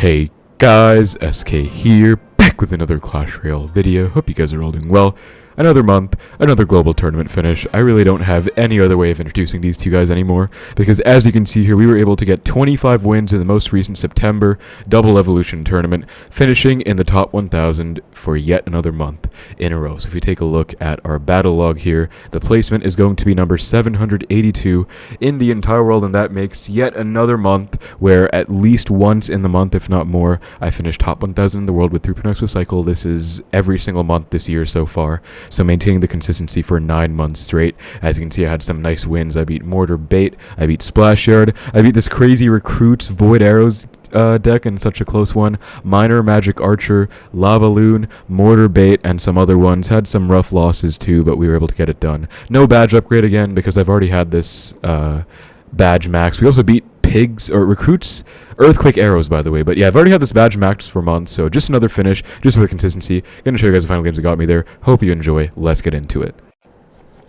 Hey guys, SK here, back with another Clash Royale video. Hope you guys are all doing well. Another month, another global tournament finish. I really don't have any other way of introducing these two guys anymore, because as you can see here, we were able to get 25 wins in the most recent September double evolution tournament, finishing in the top 1,000 for yet another month in a row. So if you take a look at our battle log here, the placement is going to be number 782 in the entire world, and that makes yet another month where at least once in the month, if not more, I finished top 1,000 in the world with 3.0 Xbow Cycle. This is every single month this year so far. So maintaining the consistency for 9 months straight. As you can see, I had some nice wins. I beat Mortar Bait, I beat Splashyard, I beat this crazy Recruits Void Arrows deck in such a close one. Miner, Magic Archer, LavaLoon, Mortar Bait, and some other ones. Had some rough losses too, but we were able to get it done. No badge upgrade again because I've already had this badge max. We also beat Pigs or Recruits Earthquake Arrows, by the way. But yeah, I've already had this badge maxed for months, so just another finish, just for consistency. Gonna show you guys the final games that got me there. Hope you enjoy. Let's get into it.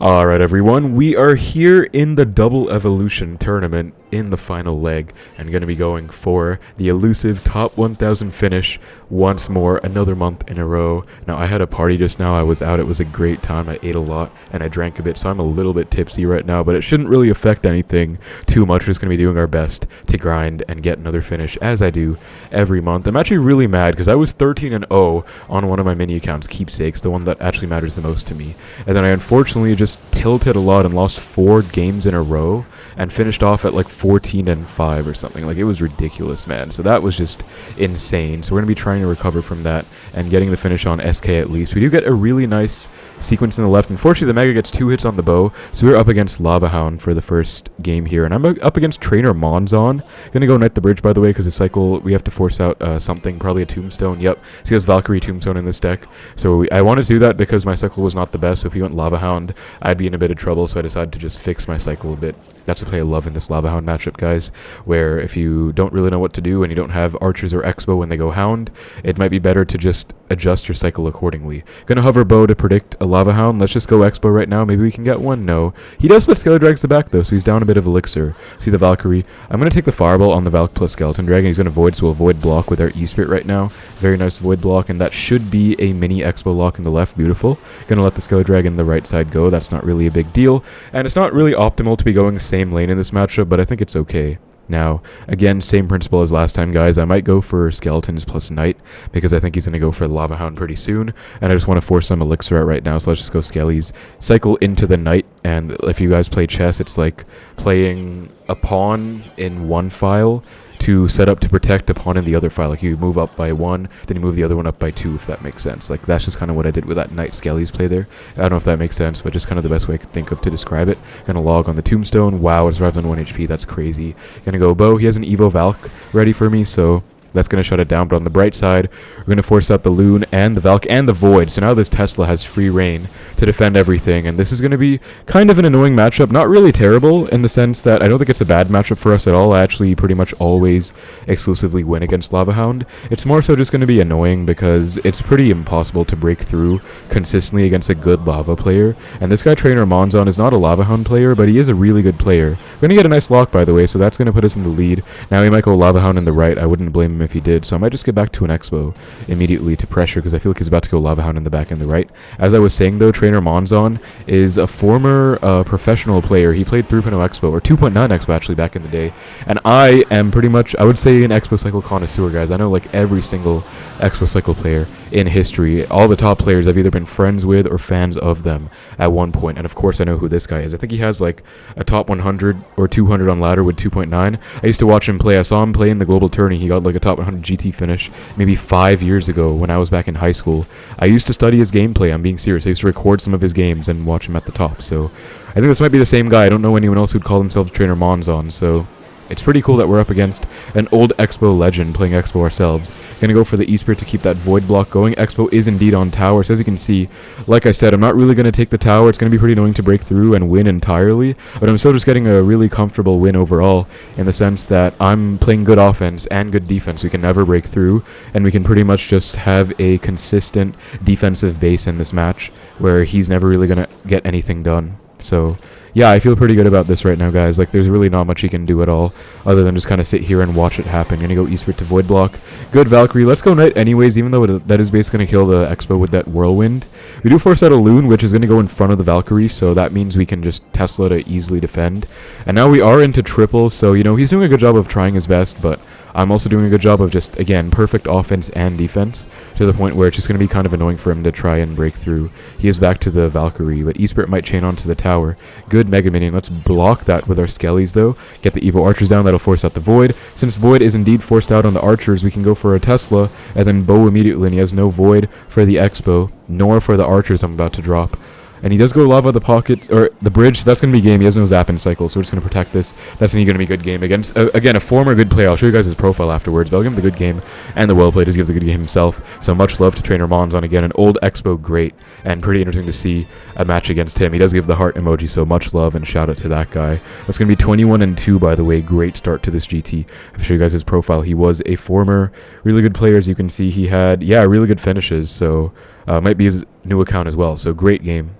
Alright everyone, we are here in the double evolution tournament in the final leg, and going to be going for the elusive top 1,000 finish once more, another month in a row. Now I had a party just now, I was out, it was a great time, I ate a lot and I drank a bit, so I'm a little bit tipsy right now, but it shouldn't really affect anything too much. We're just going to be doing our best to grind and get another finish as I do every month. I'm actually really mad because I was 13-0 on one of my mini accounts, Keepsakes, the one that actually matters the most to me, and then I unfortunately just tilted a lot and lost 4 games in a row and finished off at like 14-5 or something. Like, it was ridiculous, man. So that was just insane. So we're going to be trying to recover from that and getting the finish on SK at least. We do get a really nice sequence in the left. Unfortunately, the Mega gets 2 hits on the bow, so we're up against LavaHound for the first game here. And I'm up against Trainer Monzon. Gonna go Knight the Bridge, by the way, because the cycle, we have to force out something, probably a Tombstone. Yep, so he has Valkyrie Tombstone in this deck. So I wanted to do that because my cycle was not the best, so if he went LavaHound, I'd be in a bit of trouble, so I decided to just fix my cycle a bit. That's a play I love in this LavaHound matchup, guys, where if you don't really know what to do and you don't have Archers or Xbow when they go Hound, it might be better to just adjust your cycle accordingly. Gonna hover bow to predict a LavaHound. Let's just go Xbow right now. Maybe we can get one. No. He does put Skeleton Drags the back, though, so he's down a bit of Elixir. See the Valkyrie. I'm gonna take the Fireball on the Valk plus Skeleton Dragon. He's gonna Void, so we'll Void block with our E-Spirit right now. Very nice Void block, and that should be a mini Xbow lock in the left. Beautiful. Gonna let the Skeleton Dragon in the right side go. That's not really a big deal, and it's not really optimal to be going same lane in this matchup, but I think it's okay. Now, again, same principle as last time, guys. I might go for Skeletons plus Knight, because I think he's going to go for the LavaHound pretty soon, and I just want to force some Elixir out right now, so let's just go Skeles, cycle into the Knight, and if you guys play chess, it's like playing a pawn in one file to set up to protect a pawn in the other file. Like, you move up by 1, then you move the other one up by 2, if that makes sense. Like, that's just kind of what I did with that Knight Skeles play there. I don't know if that makes sense, but just kind of the best way I could think of to describe it. Gonna log on the Tombstone. Wow, it's survived on 1 HP. That's crazy. Gonna go bow. He has an Evo Valk ready for me, so that's going to shut it down. But on the bright side, we're going to force out the Loon and the Valk and the Void. So now this Tesla has free reign to defend everything. And this is going to be kind of an annoying matchup. Not really terrible in the sense that I don't think it's a bad matchup for us at all. I actually pretty much always exclusively win against LavaHound. It's more so just going to be annoying because it's pretty impossible to break through consistently against a good Lava player. And this guy, Trainer Monzon, is not a LavaHound player, but he is a really good player. We're going to get a nice lock, by the way, so that's going to put us in the lead. Now he might go LavaHound in the right. I wouldn't blame him if he did, so I might just get back to an Xbow immediately to pressure, because I feel like he's about to go LavaHound in the back and the right. As I was saying, though, Trainer Monzon is a former professional player. He played 3.0 Xbow, or 2.9 Xbow actually, back in the day, and I am pretty much, I would say, an Xbow Cycle connoisseur, guys. I know like every single Xbow Cycle player in history. All the top players I've either been friends with or fans of them at one point, and of course I know who this guy is. I think he has like a top 100 or 200 on ladder with 2.9. I used to watch him play. I saw him play in the global tourney. He got like a top 100 GT finish maybe 5 years ago when I was back in high school. I used to study his gameplay. I'm being serious. I used to record some of his games and watch him at the top. So I think this might be the same guy. I don't know anyone else who'd call themselves Trainer Monzon, so it's pretty cool that we're up against an old Xbow legend playing Xbow ourselves. Gonna go for the E-Spirit to keep that Void block going. Xbow is indeed on tower, so as you can see, like I said, I'm not really gonna take the tower. It's gonna be pretty annoying to break through and win entirely, but I'm still just getting a really comfortable win overall, in the sense that I'm playing good offense and good defense. We can never break through, and we can pretty much just have a consistent defensive base in this match, where he's never really gonna get anything done. So yeah, I feel pretty good about this right now, guys. Like, there's really not much he can do at all, other than just kind of sit here and watch it happen. Gonna go Eastward to Void Block. Good Valkyrie. Let's go Knight anyways, even though that is basically gonna kill the Xbow with that Whirlwind. We do force out a Loon, which is gonna go in front of the Valkyrie, so that means we can just Tesla to easily defend. And now we are into triple, so, you know, he's doing a good job of trying his best, but I'm also doing a good job of just, again, perfect offense and defense, to the point where it's just going to be kind of annoying for him to try and break through. He is back to the Valkyrie, but E-Spirit might chain onto the tower. Good Mega Minion. Let's block that with our Skeles, though. Get the Evo Archers down. That'll force out the Void. Since Void is indeed forced out on the Archers, we can go for a Tesla, and then Bow immediately, and he has no Void for the Xbow, nor for the Archers I'm about to drop. And he does go Lava the Pocket, or the Bridge. That's going to be game. He has no Zap and Cycle, so we're just going to protect this. That's going to be a good game against, again, a former good player. I'll show you guys his profile afterwards, but I'll give him the good game and the well played. He gives a good game himself. So much love to Trainer Monzon again. An old Xbow great, and pretty interesting to see a match against him. He does give the heart emoji, so much love and shout out to that guy. That's going to be 21-2, by the way. Great start to this GT. I'll show you guys his profile. He was a former really good player. As you can see, he had, yeah, really good finishes. So might be his new account as well. So great game.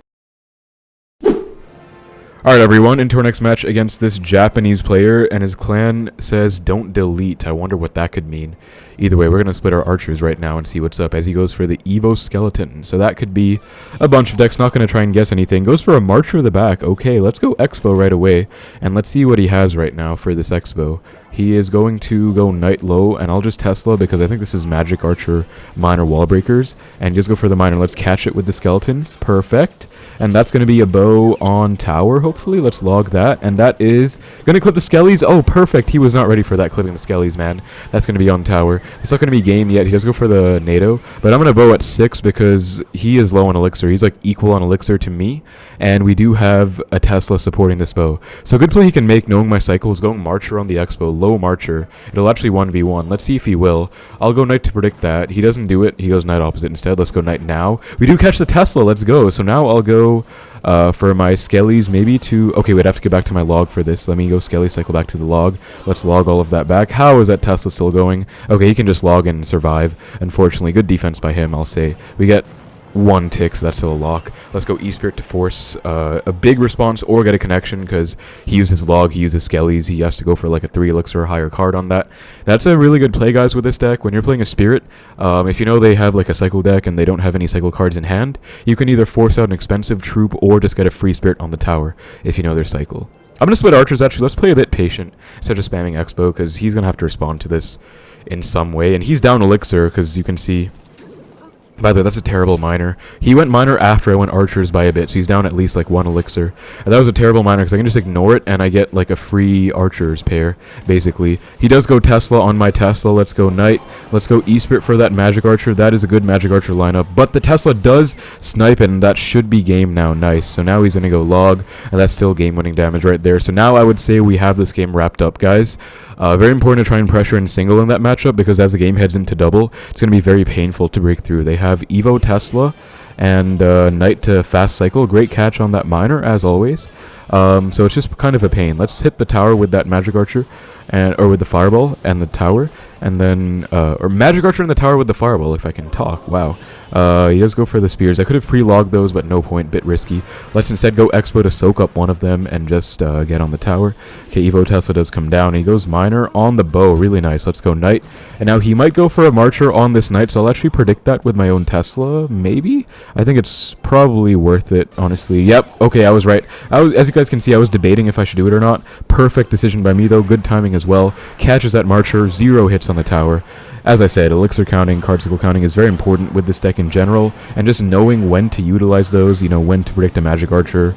Alright everyone, into our next match against this Japanese player, and his clan says don't delete. I wonder what that could mean. Either way, we're going to split our archers right now and see what's up as he goes for the Evo Skeleton. So that could be a bunch of decks, not going to try and guess anything. Goes for a Marcher of the back. Okay, let's go Xbow right away, and let's see what he has right now for this Xbow. He is going to go Knight low, and I'll just Tesla because I think this is Magic Archer Miner Wall Breakers, and just go for the Miner. Let's catch it with the Skeletons. Perfect. And that's going to be a bow on tower, hopefully. Let's log that. And that is going to clip the Skeles. Oh, perfect. He was not ready for that, clipping the Skeles, man. That's going to be on tower. It's not going to be game yet. He does go for the NATO. But I'm going to bow at 6 because he is low on Elixir. He's like equal on Elixir to me. And we do have a Tesla supporting this bow. So good play he can make, knowing my cycle is going Marcher on the Xbow. Low Marcher. It'll actually 1v1. Let's see if he will. I'll go Knight to predict that. He doesn't do it. He goes Knight opposite instead. Let's go Knight now. We do catch the Tesla. Let's go. So now I'll go for my Skeles maybe to... Okay, wait, I have to get back to my log for this. Let me go Skeles cycle back to the log. Let's log all of that back. How is that Tesla still going? Okay, he can just log and survive. Unfortunately, good defense by him, I'll say. We get 1 tick, so that's still a lock. Let's go E-Spirit to force a big response or get a connection because he uses log, he uses Skeles. He has to go for like a 3 elixir or higher card on that. That's a really good play, guys, with this deck. When you're playing a Spirit, if you know they have like a cycle deck and they don't have any cycle cards in hand, you can either force out an expensive troop or just get a free Spirit on the tower if you know their cycle. I'm going to split archers, actually. Let's play a bit patient instead of spamming Xbow because he's going to have to respond to this in some way. And he's down elixir because you can see... By the way, that's a terrible miner. He went miner after I went archers by a bit, so he's down at least like 1 elixir. And that was a terrible miner because I can just ignore it and I get like a free archers pair, basically. He does go Tesla on my Tesla. Let's go Knight. Let's go E-Spirit for that Magic Archer. That is a good Magic Archer lineup. But the Tesla does snipe it, and that should be game now. Nice. So now he's going to go log, and that's still game-winning damage right there. So now I would say we have this game wrapped up, guys. Very important to try and pressure and single in that matchup because as the game heads into double, it's going to be very painful to break through. They have Evo Tesla and Knight to fast cycle. Great catch on that miner, as always. So it's just kind of a pain. Let's hit the tower with that Magic Archer, or with the Fireball and the tower. And then, or Magic Archer in the tower with the Fireball, if I can talk. Wow. He does go for the Spears. I could have pre-logged those, but no point. Bit risky. Let's instead go Xbow to soak up one of them and just get on the tower. Okay, Evo Tesla does come down. He goes Miner on the bow. Really nice. Let's go Knight. And now he might go for a Marcher on this Knight, so I'll actually predict that with my own Tesla, maybe? I think it's probably worth it, honestly. Yep, okay, I was right. As you guys can see, I was debating if I should do it or not. Perfect decision by me, though. Good timing as well. Catches that Marcher. 0 hits on the tower. As I said, elixir counting, card cycle counting is very important with this deck in general, and just knowing when to utilize those, you know, when to predict a Magic Archer,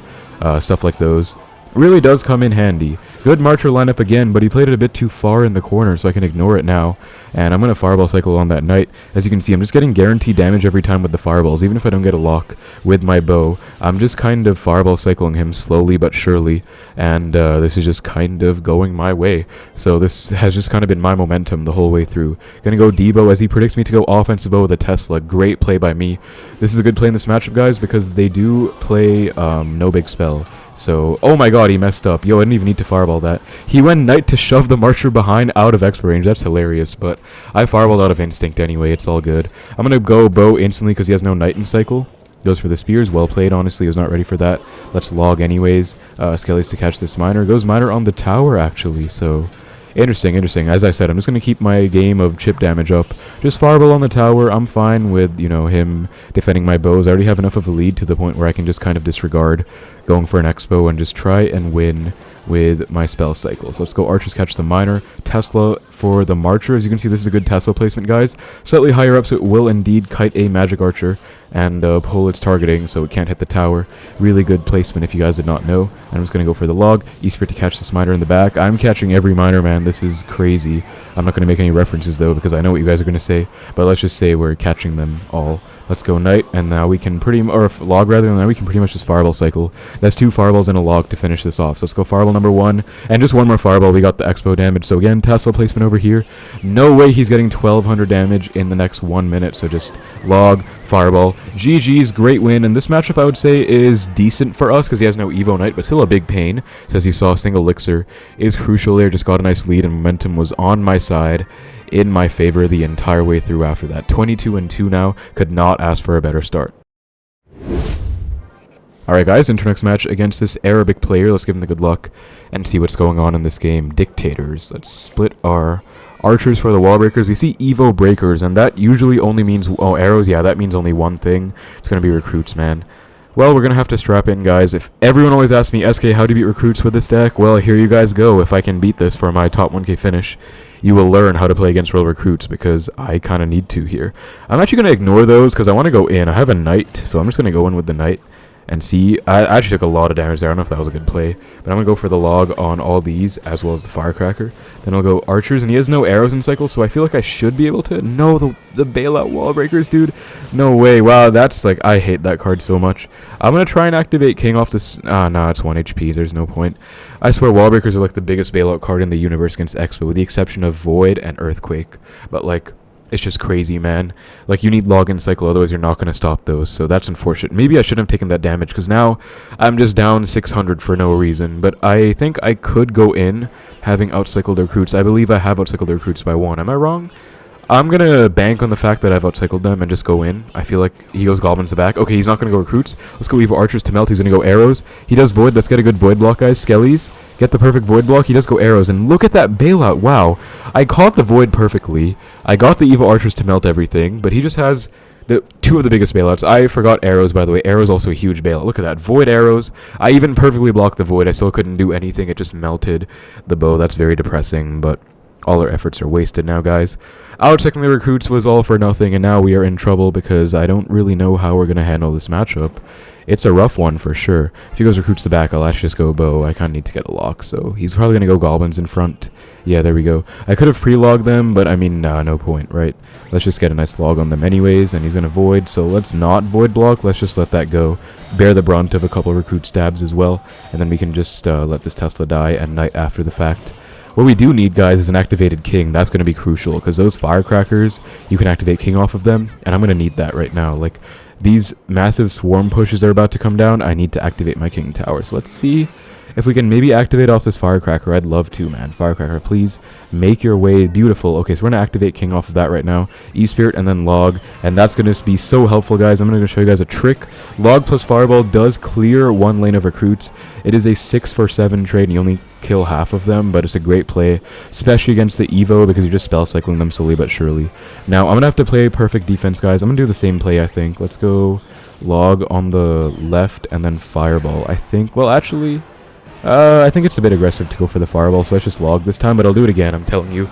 stuff like those, really does come in handy. Good Marcher lineup again, but he played it a bit too far in the corner, so I can ignore it now. And I'm going to Fireball Cycle on that Knight. As you can see, I'm just getting guaranteed damage every time with the Fireballs, even if I don't get a lock with my bow. I'm just kind of Fireball Cycling him slowly but surely, and this is just kind of going my way. So this has just kind of been my momentum the whole way through. Going to go Debo as he predicts me to go offensive bow with a Tesla. Great play by me. This is a good play in this matchup, guys, because they do play no big spell. So, oh my god, he messed up. Yo, I didn't even need to Fireball that. He went Knight to shove the Marcher behind out of Xbow range. That's hilarious, but I Fireballed out of instinct anyway. It's all good. I'm going to go bow instantly because he has no Knight in cycle. Goes for the spears. Well played, honestly. I was not ready for that. Let's log anyways. Skeles to catch this miner. Goes miner on the tower, actually. So, interesting, interesting. As I said, I'm just going to keep my game of chip damage up. Just fireball on the tower. I'm fine with, you know, him defending my bows. I already have enough of a lead to the point where I can just kind of disregard going for an Xbow and just try and win with my spell cycle. So let's go archers catch the miner. Tesla for the marcher. As you can see, this is a good Tesla placement, guys. Slightly higher up, so it will indeed kite a magic archer and pull its targeting so it can't hit the tower. Really good placement if you guys did not know. I'm just going to go for the log. E-Spirit to catch this miner in the back. I'm catching every miner, man. This is crazy. I'm not going to make any references, though, because I know what you guys are going to say. But let's just say we're catching them all. Let's go knight, and now we can log rather, and now we can pretty much just fireball cycle. That's 2 fireballs and a log to finish this off. So let's go fireball number 1, and just one more fireball. We got the Xbow damage. So again, Tesla placement over here. No way he's getting 1200 damage in the next 1 minute. So just log, fireball. GG's, great win. And this matchup, I would say, is decent for us because he has no Evo Knight, but still a big pain. So as you saw, single elixir is crucial there. Just got a nice lead, and momentum was on my side, in my favor the entire way through after that. 22-2 now. Could not ask for a better start. Alright guys, into our next match against this Arabic player. Let's give him the good luck and see what's going on in this game. Dictators. Let's split our archers for the wall breakers. We see Evo breakers, and that usually only means... oh, arrows? Yeah, that means only one thing. It's going to be recruits, man. Well, we're going to have to strap in, guys. If everyone always asks me, SK, how do you beat recruits with this deck? Well, here you guys go. If I can beat this for my top 1k finish, you will learn how to play against real recruits, because I kind of need to here. I'm actually going to ignore those because I want to go in. I have a knight, so I'm just going to go in with the knight and see. I actually took a lot of damage there. I don't know if that was a good play, but I'm going to go for the log on all these as well as the firecracker. Then I'll go archers, and he has no arrows in cycle, so I feel like I should be able to. No, the bailout wall breakers, dude. No way. Wow, that's like, I hate that card so much. I'm going to try and activate king off this. Nah, it's 1 HP. There's no point. I swear wall breakers are like the biggest bailout card in the universe against Xbow, with the exception of Void and Earthquake. But like, it's just crazy, man. Like, you need login cycle, otherwise you're not going to stop those. So that's unfortunate. Maybe I shouldn't have taken that damage, because now I'm just down 600 for no reason. But I think I could go in having outcycled the recruits. I believe I have outcycled the recruits by 1. Am I wrong? I'm going to bank on the fact that I've outcycled them and just go in. I feel like he goes goblins to back. Okay, he's not going to go recruits. Let's go Evo archers to melt. He's going to go arrows. He does void. Let's get a good void block, guys. Skeles, get the perfect void block. He does go arrows. And look at that bailout. Wow. I caught the void perfectly. I got the Evo archers to melt everything, but he just has the 2 of the biggest bailouts. I forgot arrows, by the way. Arrows also a huge bailout. Look at that. Void arrows. I even perfectly blocked the void. I still couldn't do anything. It just melted the bow. That's very depressing, but all our efforts are wasted now, guys. Our secondary recruits was all for nothing, and now we are in trouble because I don't really know how we're going to handle this matchup. It's a rough one for sure. If he goes recruits the back, I'll actually just go bow. I kind of need to get a lock, so he's probably going to go goblins in front. Yeah, there we go. I could have pre-logged them, but I mean, nah, no point, right? Let's just get a nice log on them anyways, and he's going to void, so let's not void block. Let's just let that go. Bear the brunt of a couple recruit stabs as well, and then we can just let this Tesla die at night after the fact. What we do need, guys, is an activated king. That's going to be crucial, because those firecrackers, you can activate king off of them, and I'm going to need that right now. Like, these massive swarm pushes are about to come down. I need to activate my king tower. So let's see if we can maybe activate off this firecracker. I'd love to, man. Firecracker, please make your way. Beautiful. Okay, so we're going to activate king off of that right now. E-Spirit and then log, and that's going to be so helpful, guys. I'm going to show you guys a trick. Log plus fireball does clear 1 lane of recruits. It is a 6-for-7 trade, and you only kill half of them, but it's a great play, especially against the Evo, because you're just spell cycling them slowly but surely. Now, I'm going to have to play perfect defense, guys. I'm going to do the same play, I think. Let's go log on the left and then fireball, I think. Well, actually, I think it's a bit aggressive to go for the fireball, so let's just log this time, but I'll do it again, I'm telling you,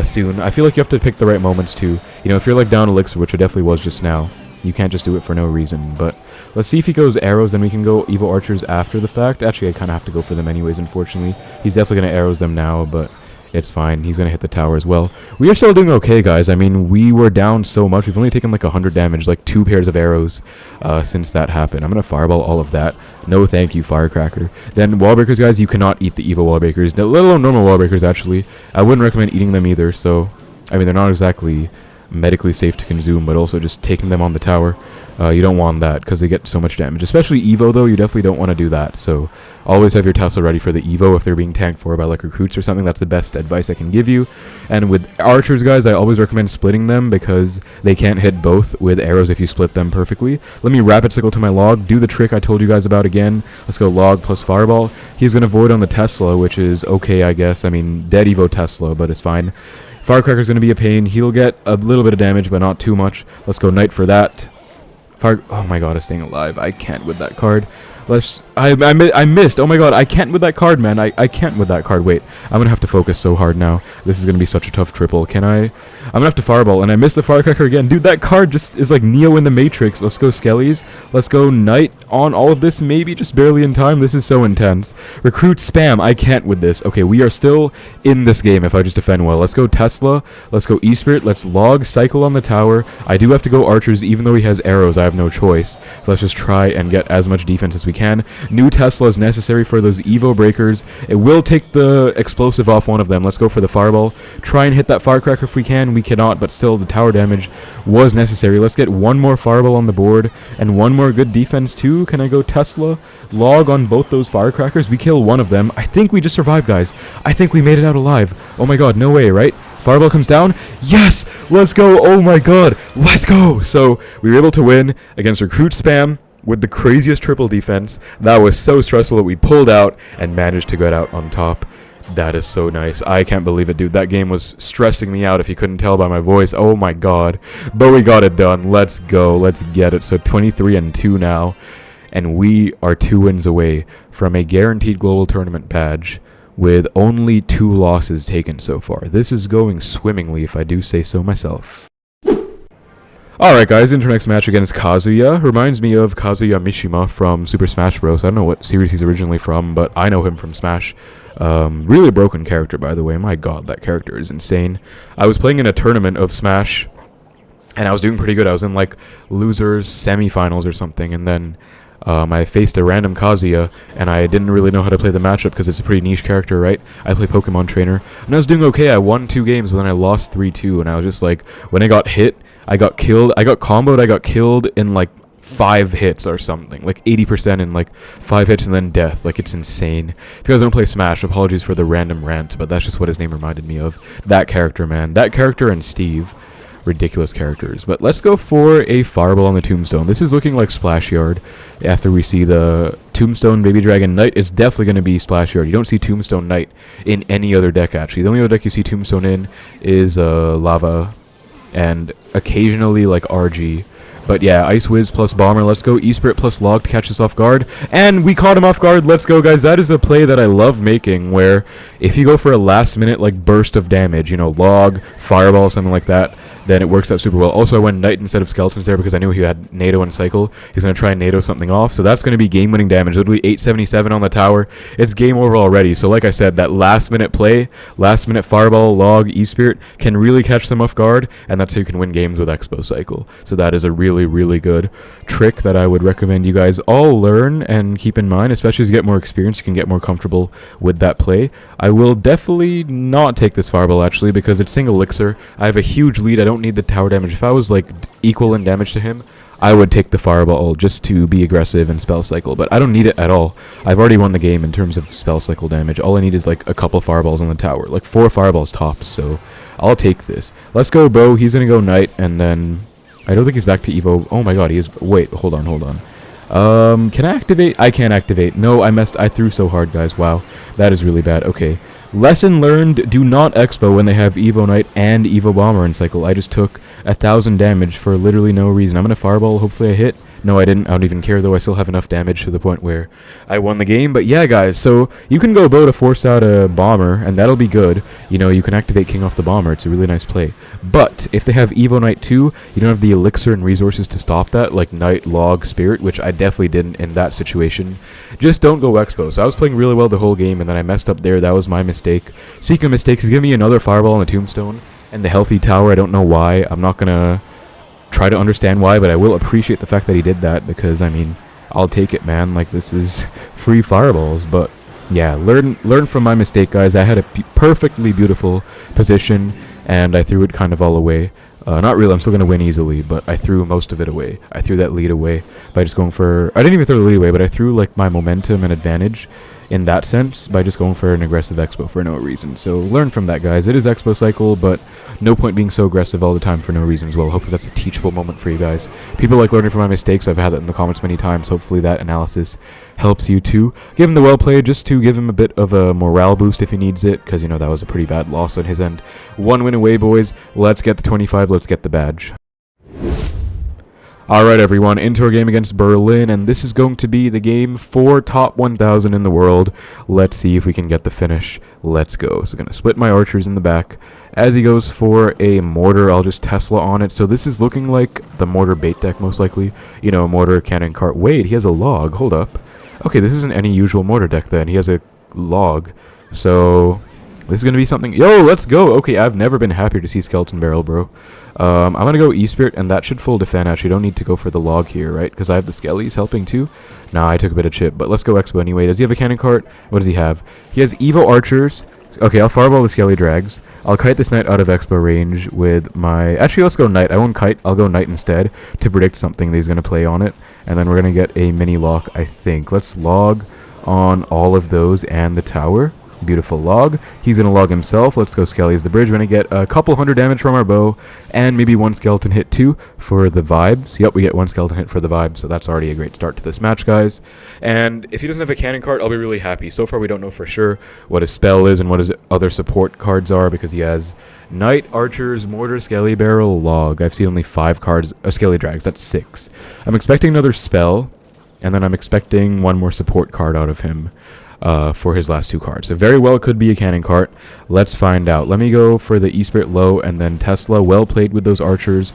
soon. I feel like you have to pick the right moments too. You know, if you're like down elixir, which I definitely was just now, you can't just do it for no reason. But let's see if he goes arrows, then we can go Evo archers after the fact. Actually, I kind of have to go for them anyways, unfortunately. He's definitely going to arrows them now, but it's fine. He's going to hit the tower as well. We are still doing okay, guys. I mean, we were down so much. We've only taken like 100 damage, like 2 pairs of arrows since that happened. I'm going to fireball all of that. No thank you, firecracker. Then wall breakers, guys, you cannot eat the Evo wall breakers, let alone normal wall breakers, actually. I wouldn't recommend eating them either, so I mean, they're not exactly medically safe to consume, but also just taking them on the tower. You don't want that because they get so much damage. Especially Evo, though, you definitely don't want to do that. So always have your Tesla ready for the Evo if they're being tanked for by like recruits or something. That's the best advice I can give you. And with archers, guys, I always recommend splitting them because they can't hit both with arrows if you split them perfectly. Let me rapid cycle to my log, do the trick I told you guys about again. Let's go log plus fireball. He's going to void on the Tesla, which is okay, I guess. I mean, dead Evo Tesla, but it's fine. Firecracker's going to be a pain. He'll get a little bit of damage, but not too much. Let's go knight for that. Oh my god, it's staying alive. I can't with that card. I missed. Oh my god, I can't with that card, man. I can't with that card. Wait, I'm gonna have to focus so hard now. This is gonna be such a tough triple. Can I? I'm gonna have to fireball, and I missed the firecracker again. Dude, that card just is like Neo in the Matrix. Let's go Skeles. Let's go knight on all of this, maybe just barely in time. This is so intense. Recruit spam. I can't with this. Okay, we are still in this game if I just defend well. Let's go Tesla. Let's go E-Spirit. Let's log cycle on the tower. I do have to go archers, even though he has arrows. I have no choice. So let's just try and get as much defense as we can. New Tesla is necessary for those Evo breakers. It will take the explosive off one of them. Let's go for the fireball. Try and hit that firecracker if we can. We cannot, but still the tower damage was necessary. Let's get one more fireball on the board and one more good defense too. Can I go Tesla? Log on both those firecrackers. We kill one of them. I think we just survived, guys. I think we made it out alive. Oh my god, no way, right? Fireball comes down. Yes! Let's go! Oh my god! Let's go! So, we were able to win against recruit spam with the craziest triple defense. That was so stressful that we pulled out and managed to get out on top. That is so nice. I can't believe it, dude. That game was stressing me out if you couldn't tell by my voice. Oh my god. But we got it done. Let's go. Let's get it. So 23-2 now. And we are 2 wins away from a guaranteed global tournament badge with only 2 losses taken so far. This is going swimmingly, if I do say so myself. Alright guys, into our next match against Kazuya. Reminds me of Kazuya Mishima from Super Smash Bros. I don't know what series he's originally from, but I know him from Smash. Really broken character, by the way. My god, that character is insane. I was playing in a tournament of Smash, and I was doing pretty good. I was in like losers semifinals or something, and then I faced a random Kazuya, and I didn't really know how to play the matchup because it's a pretty niche character, right? I play Pokemon Trainer, and I was doing okay. I won 2 games, but then I lost 3-2, and I was just like, when I got hit, I got killed. I got comboed. I got killed in like 5 hits or something, like 80% in like 5 hits and then death. Like, it's insane. If you guys don't play Smash, apologies for the random rant, but that's just what his name reminded me of. That character, man. That character and Steve. Ridiculous characters. But let's go for a fireball on the tombstone. This is looking like Splashyard. After we see the Tombstone Baby Dragon Knight, it's definitely going to be Splashyard. You don't see Tombstone Knight in any other deck, actually. The only other deck you see Tombstone in is Lava and occasionally like RG. But yeah, Ice Wiz plus Bomber. Let's go E-Spirit plus Log to catch us off guard. And we caught him off guard. Let's go, guys. That is a play that I love making, where if you go for a last minute like burst of damage, you know, Log, Fireball, something like that, then it works out super well. Also, I went Knight instead of Skeletons there because I knew he had NATO and Cycle. He's going to try and NATO something off, so that's going to be game-winning damage. Literally 877 on the tower. It's game over already. So like I said, that last-minute play, last-minute Fireball, Log, E-Spirit can really catch them off guard, and that's how you can win games with Xbow Cycle. So that is a really, really good trick that I would recommend you guys all learn and keep in mind, especially as you get more experience, you can get more comfortable with that play. I will definitely not take this Fireball, actually, because it's single elixir. I have a huge lead. I don't need the tower damage. If I was like equal in damage to him, I would take the Fireball just to be aggressive and spell cycle, but I don't need it at all. I've already won the game in terms of spell cycle damage. All I need is like a couple Fireballs on the tower, like 4 Fireballs tops, so I'll take this. Let's go Bo. He's gonna go Knight, and then I don't think he's back to Evo. Oh my god, he is. Wait, hold on. Can I activate? I can't activate. No, I messed. I threw so hard, guys. Wow, that is really bad. Okay. Lesson learned, do not Expo when they have Evo Knight and Evo Bomber in cycle. I just took 1,000 damage for literally no reason. I'm going to Fireball, hopefully I hit. No, I didn't. I don't even care, though. I still have enough damage to the point where I won the game. But yeah, guys, so you can go Bo to force out a Bomber, and that'll be good. You know, you can activate King off the Bomber. It's a really nice play. But if they have Evo Knight 2, you don't have the Elixir and resources to stop that, like Knight, Log, Spirit, which I definitely didn't in that situation. Just don't go Expo. So I was playing really well the whole game, and then I messed up there. That was my mistake. Speaking of mistakes, he's giving me another Fireball on the Tombstone and the Healthy Tower. I don't know why. I'm not going to try to understand why, but I will appreciate the fact that he did that, because I mean, I'll take it, man. Like, this is free Fireballs. But yeah, learn from my mistake, guys. I had a perfectly beautiful position and I threw it kind of all away. Not really, I'm still going to win easily, but I threw most of it away. I threw that lead away by just going for... I didn't even throw the lead away, but I threw like my momentum and advantage in that sense by just going for an aggressive Xbow for no reason. So learn from that, guys. It is Xbow Cycle, but no point being so aggressive all the time for no reason as well. Hopefully that's a teachable moment for you guys. People like learning from my mistakes. I've had that in the comments many times. Hopefully that analysis helps you too. Give him the well played just to give him a bit of a morale boost if he needs it, because, you know, that was a pretty bad loss on his end. 1 win away, boys. Let's get the 25. Let's get the badge. Alright everyone, into our game against Berlin, and this is going to be the game for top 1000 in the world. Let's see if we can get the finish. Let's go. So going to split my archers in the back. As he goes for a mortar, I'll just Tesla on it. So this is looking like the mortar bait deck most likely. You know, mortar, cannon, cart. Wait, he has a log. Hold up. Okay, this isn't any usual mortar deck then. He has a log. So this is going to be something... Yo, let's go! Okay, I've never been happier to see Skeleton Barrel, bro. I'm going to go E-Spirit, and that should full defend. Actually, don't need to go for the log here, right? Because I have the Skeles helping too. Nah, I took a bit of chip, but let's go Xbow anyway. Does he have a cannon cart? What does he have? He has Evo Archers. Okay, I'll fireball the Skelly Drags. I'll kite this Knight out of Xbow range with my... Actually, let's go Knight. I won't kite. I'll go Knight instead to predict something that he's going to play on it. And then we're going to get a mini lock, I think. Let's log on all of those and the tower. Beautiful log. He's going to log himself. Let's go Skelly as the bridge. We're going to get a couple hundred damage from our bow and maybe one skeleton hit too for the vibes. Yep, we get one skeleton hit for the vibes, so that's already a great start to this match, guys. And if he doesn't have a cannon cart, I'll be really happy. So far, we don't know for sure what his spell is and what his other support cards are because he has Knight, Archers, Mortar, Skelly Barrel, Log. I've seen only 5 cards, Skelly Drags. That's 6. I'm expecting another spell, and then I'm expecting one more support card out of him. For his last 2 cards. So very well could be a cannon cart. Let's find out. Let me go for the E-Spirit low and then Tesla. Well played with those archers.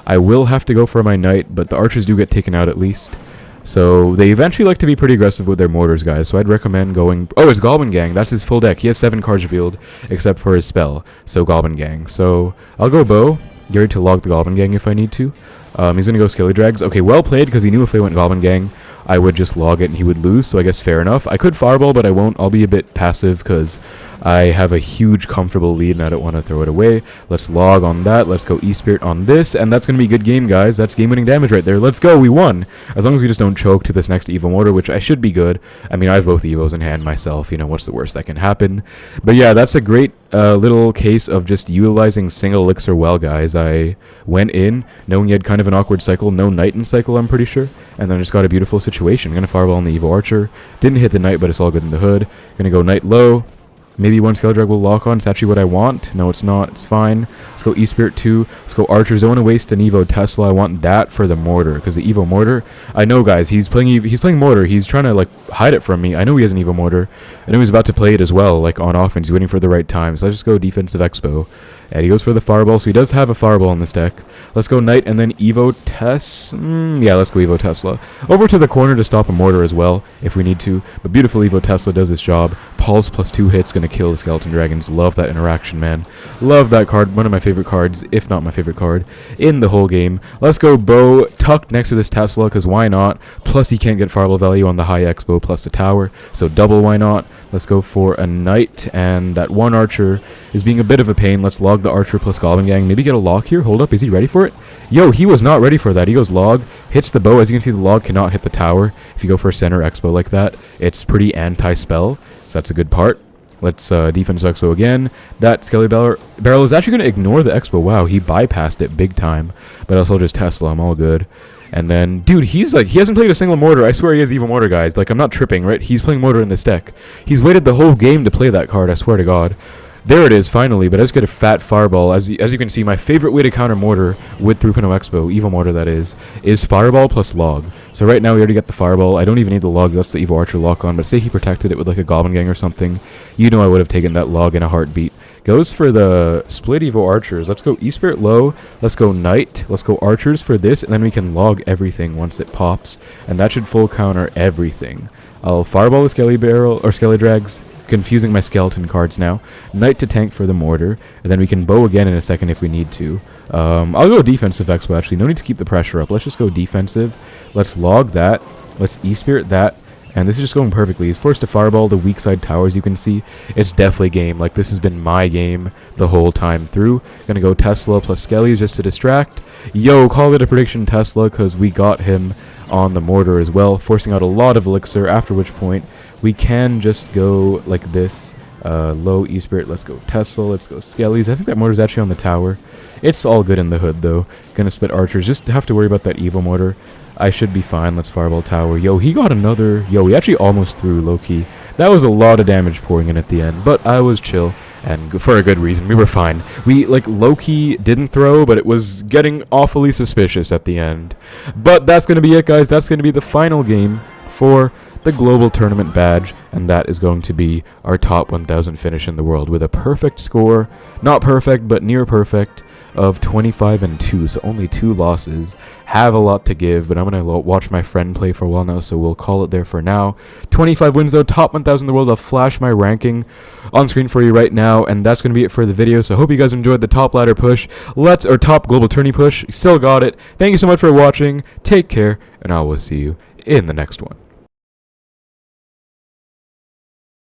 I will have to go for my knight, but the archers do get taken out at least. So they eventually like to be pretty aggressive with their mortars, guys. So I'd recommend going... Oh, it's Goblin Gang. That's his full deck. He has 7 cards revealed except for his spell. So Goblin Gang. So I'll go bow. Get ready to log the Goblin Gang if I need to. He's going to go Skelly Drags. Okay, well played because he knew if they went Goblin Gang, I would just log it and he would lose, so I guess fair enough. I could fireball, but I won't. I'll be a bit passive because I have a huge comfortable lead and I don't want to throw it away. Let's log on that. Let's go E-Spirit on this, and that's going to be a good game, guys. That's game-winning damage right there. Let's go. We won. As long as we just don't choke to this next Evo Mortar, which I should be good. I mean, I have both Evos in hand myself. You know, what's the worst that can happen? But yeah, that's a great little case of just utilizing single elixir well, guys. I went in knowing he had kind of an awkward cycle. No Knight in cycle, I'm pretty sure. And then I just got a beautiful situation. I'm going to fireball on the Evo Archer. Didn't hit the Knight, but it's all good in the hood. Going to go Knight low. Maybe one Skelet Drag will lock on. It's actually what I want. No, it's not. It's fine. Let's go E-Spirit 2. Let's go Archers. Don't want to waste an Evo Tesla. I want that for the Mortar. Because the Evo Mortar... I know, guys. He's playing Mortar. He's trying to, like, hide it from me. I know he has an Evo Mortar. I know he's about to play it as well, like, on offense. He's waiting for the right time. So let's just go Defensive Expo. And he goes for the Fireball. So he does have a Fireball in this deck. Let's go Knight and then Evo Yeah, let's go Evo Tesla. Over to the corner to stop a Mortar as well, if we need to. But beautiful Evo Tesla does its job. Paul's +2 hits going to kill the Skeleton Dragons. Love that interaction, man. Love that card. One of my favorite cards, if not my favorite card, in the whole game. Let's go Bow tucked next to this Tesla, because why not? Plus, he can't get Fireball value on the high Xbow plus the tower. So double, why not? Let's go for a Knight, and that one Archer is being a bit of a pain. Let's log the Archer plus Goblin Gang. Maybe get a lock here. Hold up, is he ready for it? Yo, he was not ready for that. He goes log, hits the bow. As you can see, the log cannot hit the tower. If you go for a center Expo like that, it's pretty anti-spell, so that's a good part. Let's defense Expo again. That Skelly Barrel is actually going to ignore the Expo. Wow, he bypassed it big time. But also just Tesla. I'm all good. And then, dude, he's like, he hasn't played a single Mortar. I swear he has Evo Mortar, guys. Like, I'm not tripping, right? He's playing Mortar in this deck. He's waited the whole game to play that card, I swear to God. There it is, finally, but I just get a fat Fireball. As you can see, my favorite way to counter Mortar with 3.0 Expo, Evo Mortar that is Fireball plus Log. So right now we already got the Fireball. I don't even need the Log, that's the Evo Archer lock on, but say he protected it with like a Goblin Gang or something. You know I would have taken that Log in a heartbeat. Goes for the split Evo Archers. Let's go E-Spirit low. Let's go Knight. Let's go Archers for this, and then we can log everything once it pops, and that should full counter everything. I'll Fireball the Skelly Barrel, or Skelly Drags, confusing my skeleton cards now. Knight to tank for the Mortar, and then we can bow again in a second if we need to. I'll go defensive Expo, actually. No need to keep the pressure up. Let's just go defensive. Let's log that. Let's E-Spirit that. And this is just going perfectly. He's forced to fireball the weak side towers, you can see. It's definitely game. Like, this has been my game the whole time through. Gonna go Tesla plus Skeles just to distract. Yo, call it a prediction Tesla, because we got him on the Mortar as well, forcing out a lot of elixir, after which point we can just go like this. Low E-Spirit, let's go Tesla, let's go Skeles. I think that Mortar's actually on the tower. It's all good in the hood, though. Gonna split archers, just have to worry about that evil Mortar. I should be fine. Let's fireball tower. Yo, he got another. Yo, he actually almost threw low-key. That was a lot of damage pouring in at the end, but I was chill, and for a good reason. We were fine. We, like, low-key didn't throw, but it was getting awfully suspicious at the end. But that's going to be it, guys. That's going to be the final game for the global tournament badge, and that is going to be our top 1,000 finish in the world with a perfect score. Not perfect, but near perfect. Of 25-2, so only 2 losses. Have a lot to give, but I'm going to watch my friend play for a while now, so we'll call it there for now. 25 wins, though, top 1,000 in the world. I'll flash my ranking on screen for you right now, and that's going to be it for the video. So I hope you guys enjoyed the top ladder push, or top global tourney push. Still got it. Thank you so much for watching. Take care, and I will see you in the next one.